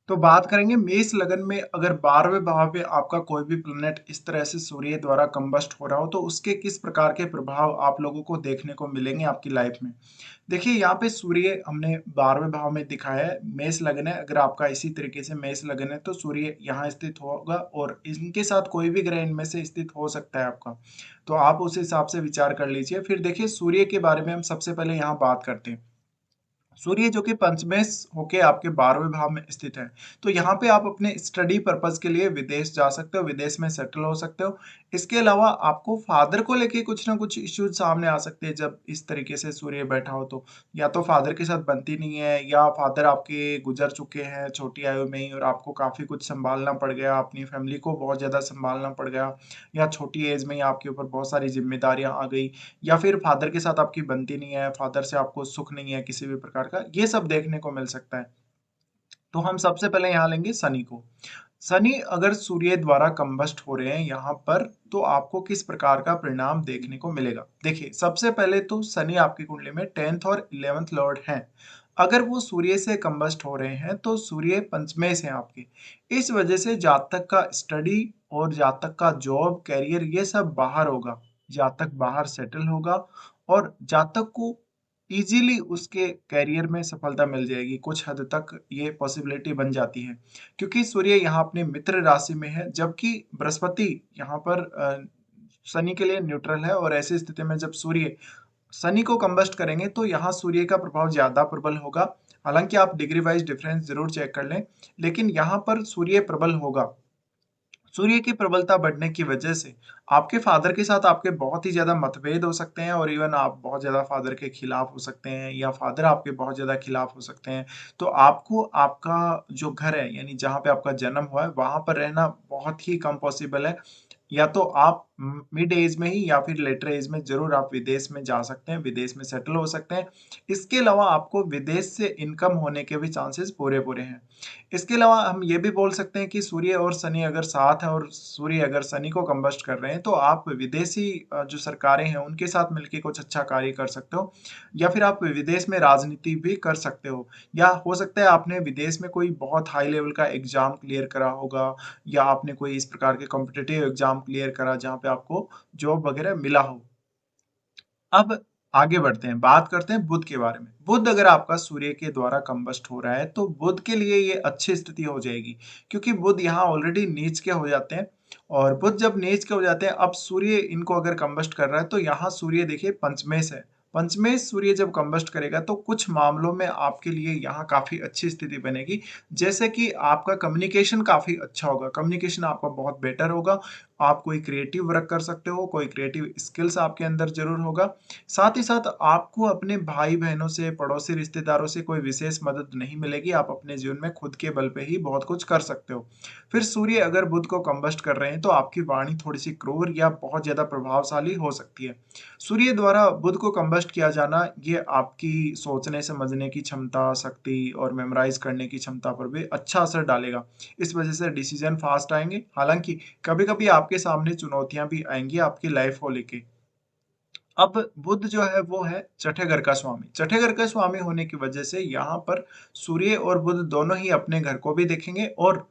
तो बात करेंगे मेष लगन में अगर 12वें भाव में आपका कोई भी प्लैनेट इस तरह से सूर्य द्वारा कंबस्ट हो रहा हो तो उसके किस प्रकार के प्रभाव आप लोगों को देखने को मिलेंगे आपकी लाइफ में। देखिए यहाँ पे सूर्य हमने 12वें भाव में दिखाया है, मेष लगन है, अगर आपका इसी तरीके से मेष लगन है तो सूर्य यहाँ स्थित होगा और इनके साथ कोई भी ग्रह इनमें से स्थित हो सकता है आपका। तो आप उस हिसाब से विचार कर लीजिए। फिर देखिए सूर्य के बारे में हम सबसे पहले यहाँ बात करते हैं। सूर्य जो कि पंचमेश होके आपके 12वें भाव में स्थित है, तो यहाँ पे आप अपने स्टडी पर्पज के लिए विदेश जा सकते हो, विदेश में सेटल हो सकते हो। इसके अलावा आपको फादर को लेके कुछ ना कुछ इश्यूज सामने आ सकते हैं जब इस तरीके से सूर्य बैठा हो तो। या तो फादर के साथ बनती नहीं है या फादर आपके गुजर चुके हैं छोटी आयु में ही और आपको काफी कुछ संभालना पड़ गया, अपनी फैमिली को बहुत ज्यादा संभालना पड़ गया, या छोटी एज में ही आपके ऊपर बहुत सारी जिम्मेदारियां आ गई, या फिर फादर के साथ आपकी बनती नहीं है, फादर से आपको सुख नहीं है किसी भी प्रकार का, ये सब देखने को मिल सकता है। तो हम सबसे पहले यहाँ लेंगे शनि को। शनि अगर सूर्य द्वारा कंबस्ट हो रहे हैं यहाँ पर तो आपको किस प्रकार का परिणाम देखने को मिलेगा। देखिए सबसे पहले तो शनि आपकी कुंडली में 10th और 11th लॉर्ड हैं। अगर वो सूर्य से कंबस्ट हो रहे हैं तो सूर्य पंचमे से हैं आपके। इस वजह से जातक का स्टडी और जातक का जॉब कैरियर ये सब बाहर होगा, जातक बाहर सेटल होगा और जातक को इजीली उसके कैरियर में सफलता मिल जाएगी। कुछ हद तक ये पॉसिबिलिटी बन जाती है क्योंकि सूर्य यहाँ अपने मित्र राशि में है, जबकि बृहस्पति यहाँ पर शनि के लिए न्यूट्रल है। और ऐसी स्थिति में जब सूर्य शनि को कंबस्ट करेंगे तो यहाँ सूर्य का प्रभाव ज्यादा प्रबल होगा। हालांकि आप डिग्री वाइज डिफरेंस जरूर चेक कर लें, लेकिन यहाँ पर सूर्य प्रबल होगा। सूर्य की प्रबलता बढ़ने की वजह से आपके फादर के साथ आपके बहुत ही ज्यादा मतभेद हो सकते हैं और इवन आप बहुत ज्यादा फादर के खिलाफ हो सकते हैं या फादर आपके बहुत ज्यादा खिलाफ हो सकते हैं। तो आपको आपका जो घर है यानी जहाँ पे आपका जन्म हुआ है वहां पर रहना बहुत ही कम पॉसिबल है। या तो आप मिड एज में ही या फिर लेटर एज में जरूर आप विदेश में जा सकते हैं, विदेश में सेटल हो सकते हैं। इसके अलावा आपको विदेश से इनकम होने के भी चांसेस पूरे पूरे हैं। इसके अलावा हम ये भी बोल सकते हैं कि सूर्य और शनि अगर साथ है और सूर्य अगर शनि को कंबस्ट कर रहे हैं तो आप विदेशी जो सरकारें हैं उनके साथ मिलकर कुछ अच्छा कार्य कर सकते हो, या फिर आप विदेश में राजनीति भी कर सकते हो। या हो सकता है आपने विदेश में कोई बहुत हाई लेवल का एग्जाम क्लियर करा होगा, या आपने कोई इस प्रकार के कॉम्पिटिटिव एग्जाम क्लियर करा जहाँ पे आपको जॉब वगैरह मिला हो। अब आगे बढ़ते हैं, बात करते हैं बुध के बारे में। बुध अगर आपका सूर्य के द्वारा कंबस्ट हो रहा है तो बुध के लिए ये अच्छी स्थिति हो जाएगी क्योंकि बुध यहाँ ऑलरेडी नीच के हो जाते हैं। और बुध जब नीच के हो जाते हैं, अब सूर्य इनको अगर कंबस्ट कर रहा है तो यहाँ सूर्य देखिए पंचमेश है। पंचमेश सूर्य जब कंबस्ट करेगा तो कुछ मामलों में आपके लिए यहाँ काफी अच्छी स्थिति बनेगी। जैसे कि आपका कम्युनिकेशन काफी अच्छा होगा, कम्युनिकेशन आपका बहुत बेटर होगा। आप कोई क्रिएटिव वर्क कर सकते हो, कोई क्रिएटिव स्किल्स आपके अंदर जरूर होगा। साथ ही साथ आपको अपने भाई बहनों से, पड़ोसी रिश्तेदारों से कोई विशेष मदद नहीं मिलेगी, आप अपने जीवन में खुद के बल पे ही बहुत कुछ कर सकते हो। फिर सूर्य अगर बुध को कंबस्ट कर रहे हैं तो आपकी वाणी थोड़ी सी क्रूर या बहुत ज्यादा प्रभावशाली हो सकती है। सूर्य द्वारा बुध को कंबस्ट किया जाना ये आपकी सोचने समझने की क्षमता, शक्ति और मेमोराइज करने की क्षमता पर भी अच्छा असर डालेगा। इस वजह से डिसीजन फास्ट आएंगे। हालांकि कभी कभी आपके सामने चुनौतियां भी आएंगी आपकी लाइफ को लेके। अब बुध जो है वो है छठे घर का स्वामी। छठे घर का स्वामी होने की वजह से यहाँ पर सूर्य और बुध दोनों ही अपने घर को भी देखेंगे और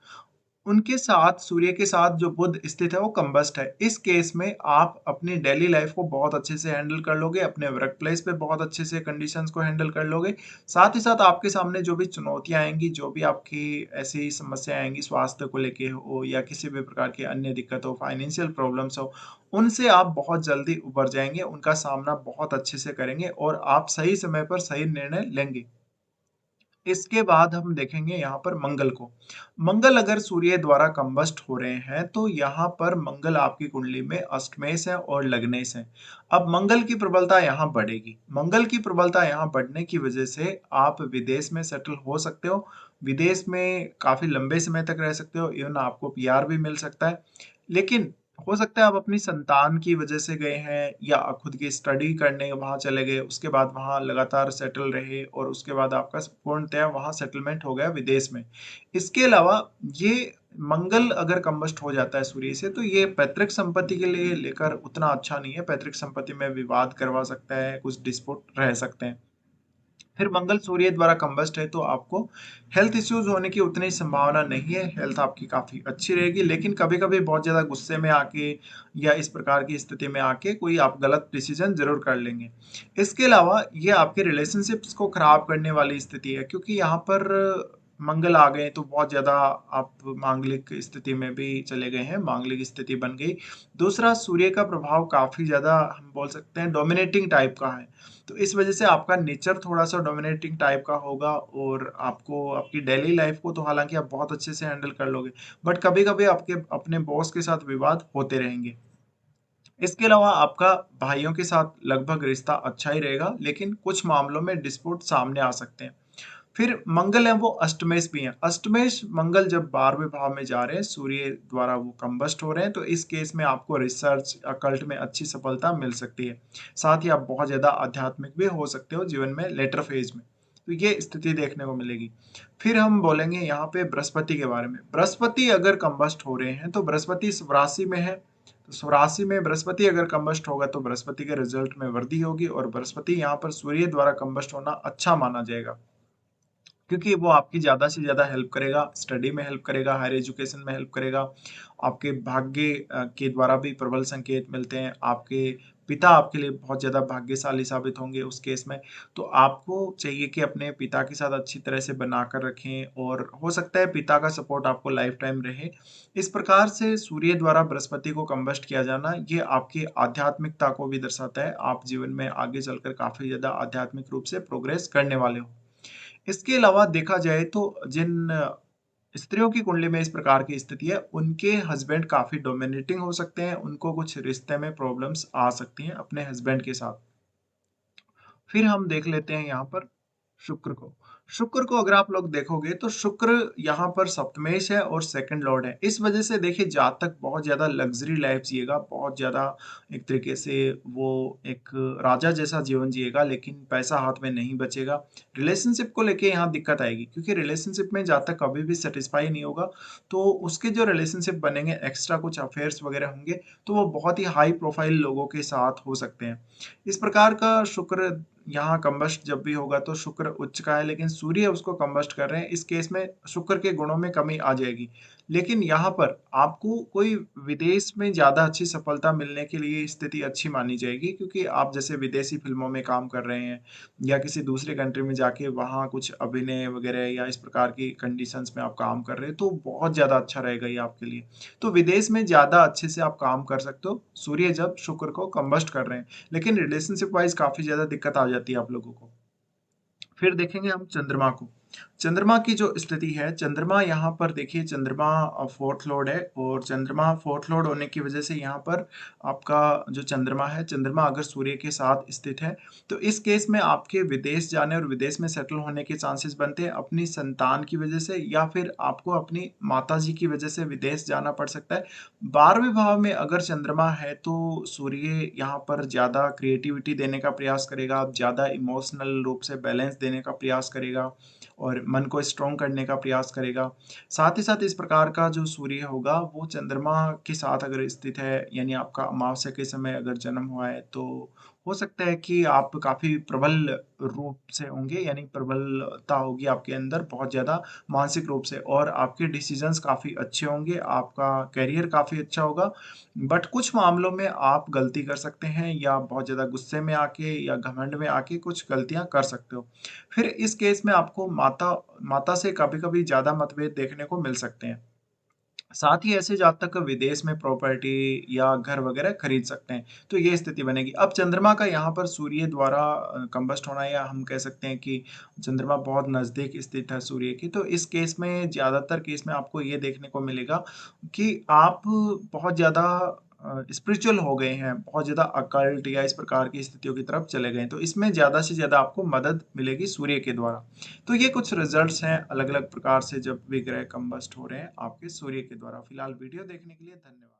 उनके साथ सूर्य के साथ जो बुध स्थित है वो कंबस्ट है। इस केस में आप अपनी डेली लाइफ को बहुत अच्छे से हैंडल कर लोगे, अपने वर्क प्लेस पे बहुत अच्छे से कंडीशंस को हैंडल कर लोगे। साथ ही साथ आपके सामने जो भी चुनौतियां आएंगी, जो भी आपकी ऐसी समस्याएं आएंगी स्वास्थ्य को लेके हो या किसी भी प्रकार की अन्य दिक्कत हो, फाइनेंशियल प्रॉब्लम्स हो, उनसे आप बहुत जल्दी उबर जाएंगे, उनका सामना बहुत अच्छे से करेंगे और आप सही समय पर सही निर्णय लेंगे। इसके बाद हम देखेंगे यहाँ पर मंगल को। मंगल अगर सूर्य द्वारा कंबस्ट हो रहे हैं तो यहाँ पर मंगल आपकी कुंडली में अष्टमेश है और लग्नेश है। अब मंगल की प्रबलता यहाँ बढ़ेगी। मंगल की प्रबलता यहाँ बढ़ने की वजह से आप विदेश में सेटल हो सकते हो, विदेश में काफी लंबे समय तक रह सकते हो, इवन आपको पीआर भी मिल सकता है। लेकिन हो सकता है आप अपनी संतान की वजह से गए हैं या खुद की स्टडी करने वहां चले गए, उसके बाद वहां लगातार सेटल रहे और उसके बाद आपका पूर्णतया वहां सेटलमेंट हो गया विदेश में। इसके अलावा ये मंगल अगर कंबस्ट हो जाता है सूर्य से तो ये पैतृक संपत्ति के लिए लेकर उतना अच्छा नहीं है। पैतृक संपत्ति में विवाद करवा सकता है, कुछ डिस्प्यूट रह सकते हैं। फिर मंगल सूर्य द्वारा कंबस्ट है तो आपको हेल्थ इश्यूज होने की उतनी संभावना नहीं है, हेल्थ आपकी काफी अच्छी रहेगी। लेकिन कभी कभी बहुत ज्यादा गुस्से में आके या इस प्रकार की स्थिति में आके कोई आप गलत डिसीजन जरूर कर लेंगे। इसके अलावा ये आपके रिलेशनशिप्स को खराब करने वाली स्थिति है, क्योंकि यहाँ पर मंगल आ गए तो बहुत ज्यादा आप मांगलिक स्थिति में भी चले गए हैं, मांगलिक स्थिति बन गई। दूसरा, सूर्य का प्रभाव काफी ज्यादा हम बोल सकते हैं डोमिनेटिंग टाइप का है, तो इस वजह से आपका नेचर थोड़ा सा डोमिनेटिंग टाइप का होगा और आपको आपकी डेली लाइफ को तो हालांकि आप बहुत अच्छे से हैंडल कर लोगे, बट कभी कभी आपके अपने बॉस के साथ विवाद होते रहेंगे। इसके अलावा आपका भाइयों के साथ लगभग रिश्ता अच्छा ही रहेगा, लेकिन कुछ मामलों में डिस्प्यूट सामने आ सकते हैं। फिर मंगल है वो अष्टमेश भी है। अष्टमेश मंगल जब 12वें भाव में जा रहे हैं, सूर्य द्वारा वो कंबस्ट हो रहे हैं, तो इस केस में आपको रिसर्च अकल्ट में अच्छी सफलता मिल सकती है। साथ ही आप बहुत ज्यादा आध्यात्मिक भी हो सकते हो जीवन में लेटर फेज में, तो ये स्थिति देखने को मिलेगी। फिर हम बोलेंगे यहाँ पे बृहस्पति के बारे में। बृहस्पति अगर कंबस्ट हो रहे हैं तो बृहस्पति स्वराशि में है, तो स्वराशि में बृहस्पति अगर कंबस्ट होगा तो बृहस्पति के रिजल्ट में वृद्धि होगी, और बृहस्पति यहाँ पर सूर्य द्वारा कंबस्ट होना अच्छा माना जाएगा, क्योंकि वो आपकी ज़्यादा से ज़्यादा हेल्प करेगा, स्टडी में हेल्प करेगा, हायर एजुकेशन में हेल्प करेगा। आपके भाग्य के द्वारा भी प्रबल संकेत मिलते हैं। आपके पिता आपके लिए बहुत ज़्यादा भाग्यशाली साबित होंगे उस केस में। तो आपको चाहिए कि अपने पिता के साथ अच्छी तरह से बनाकर रखें, और हो सकता है पिता का सपोर्ट आपको लाइफ टाइम रहे। इस प्रकार से सूर्य द्वारा बृहस्पति को कंबस्ट किया जाना, ये आपकी आध्यात्मिकता को भी दर्शाता है। आप जीवन में आगे चलकर काफ़ी ज़्यादा आध्यात्मिक रूप से प्रोग्रेस करने वाले हो। इसके अलावा देखा जाए तो जिन स्त्रियों की कुंडली में इस प्रकार की स्थिति है, उनके हस्बैंड काफी डोमिनेटिंग हो सकते हैं, उनको कुछ रिश्ते में प्रॉब्लम्स आ सकती हैं अपने हस्बैंड के साथ। फिर हम देख लेते हैं यहाँ पर शुक्र को। शुक्र को अगर आप लोग देखोगे तो शुक्र यहाँ पर सप्तमेश है और सेकंड लॉर्ड है। इस वजह से देखिए जातक बहुत ज्यादा लग्जरी लाइफ जिएगा, बहुत ज्यादा एक तरीके से वो एक राजा जैसा जीवन जिएगा, लेकिन पैसा हाथ में नहीं बचेगा। रिलेशनशिप को लेके यहाँ दिक्कत आएगी, क्योंकि रिलेशनशिप में जातक कभी भी सेटिस्फाई नहीं होगा, तो उसके जो रिलेशनशिप बनेंगे, एक्स्ट्रा कुछ अफेयर्स वगैरह होंगे, तो वो बहुत ही हाई प्रोफाइल लोगों के साथ हो सकते हैं। इस प्रकार का शुक्र यहाँ कंबस्ट जब भी होगा तो शुक्र उच्च का है, लेकिन सूर्य उसको कंबस्ट कर रहे हैं। इस केस में शुक्र के गुणों में कमी आ जाएगी। लेकिन यहाँ पर आपको कोई विदेश में ज्यादा अच्छी सफलता मिलने के लिए स्थिति अच्छी मानी जाएगी, क्योंकि आप जैसे विदेशी फिल्मों में काम कर रहे हैं या किसी दूसरे कंट्री में जाके वहाँ कुछ अभिनय वगैरह या इस प्रकार की कंडीशंस में आप काम कर रहे हैं, तो बहुत ज्यादा अच्छा रहेगा ये आपके लिए। तो विदेश में ज्यादा अच्छे से आप काम कर सकते हो सूर्य जब शुक्र को कंबस्ट कर रहे हैं। लेकिन रिलेशनशिप वाइज काफी ज्यादा दिक्कत आ जाती है आप लोगों को। फिर देखेंगे हम चंद्रमा को। चंद्रमा की जो स्थिति है, चंद्रमा यहाँ पर देखिए, चंद्रमा फोर्थ लॉर्ड है, और चंद्रमा फोर्थ लॉर्ड होने की वजह से यहाँ पर आपका जो चंद्रमा है, चंद्रमा अगर सूर्य के साथ स्थित है, तो इस केस में आपके विदेश जाने और विदेश में सेटल होने के चांसेस बनते हैं, अपनी संतान की वजह से या फिर आपको अपनी माता जी की वजह से विदेश जाना पड़ सकता है। 12वें भाव में अगर चंद्रमा है तो सूर्य यहाँ पर ज्यादा क्रिएटिविटी देने का प्रयास करेगा, ज्यादा इमोशनल रूप से बैलेंस देने का प्रयास करेगा और मन को स्ट्रॉन्ग करने का प्रयास करेगा। साथ ही साथ इस प्रकार का जो सूर्य होगा वो चंद्रमा के साथ अगर स्थित है, यानी आपका अमावस्या के समय अगर जन्म हुआ है, तो हो सकता है कि आप काफी प्रबल रूप से होंगे, यानी प्रबलता होगी आपके अंदर बहुत ज्यादा मानसिक रूप से, और आपके डिसीजंस काफी अच्छे होंगे, आपका करियर काफी अच्छा होगा। बट कुछ मामलों में आप गलती कर सकते हैं, या बहुत ज्यादा गुस्से में आके या घमंड में आके कुछ गलतियां कर सकते हो। फिर इस केस में आपको माता माता से कभी-कभी ज़्यादा मतभेद देखने को मिल सकते हैं। साथ ही ऐसे जातक विदेश में प्रॉपर्टी या घर वगैरह खरीद सकते हैं, तो ये स्थिति बनेगी। अब चंद्रमा का यहाँ पर सूर्य द्वारा कंबस्ट होना, या हम कह सकते हैं कि चंद्रमा बहुत नज़दीक स्थित है सूर्य की, तो इस केस में ज़्यादातर केस में आपको ये देखने को मिलेगा कि आप बहुत ज़्यादा स्पिरिचुअल हो गए हैं, बहुत ज़्यादा अकल्ट या इस प्रकार की स्थितियों की तरफ चले गए हैं, तो इसमें ज़्यादा से ज़्यादा आपको मदद मिलेगी सूर्य के द्वारा। तो ये कुछ रिजल्ट्स हैं अलग अलग प्रकार से जब भी ग्रह कंबस्ट हो रहे हैं आपके सूर्य के द्वारा। फिलहाल वीडियो देखने के लिए धन्यवाद।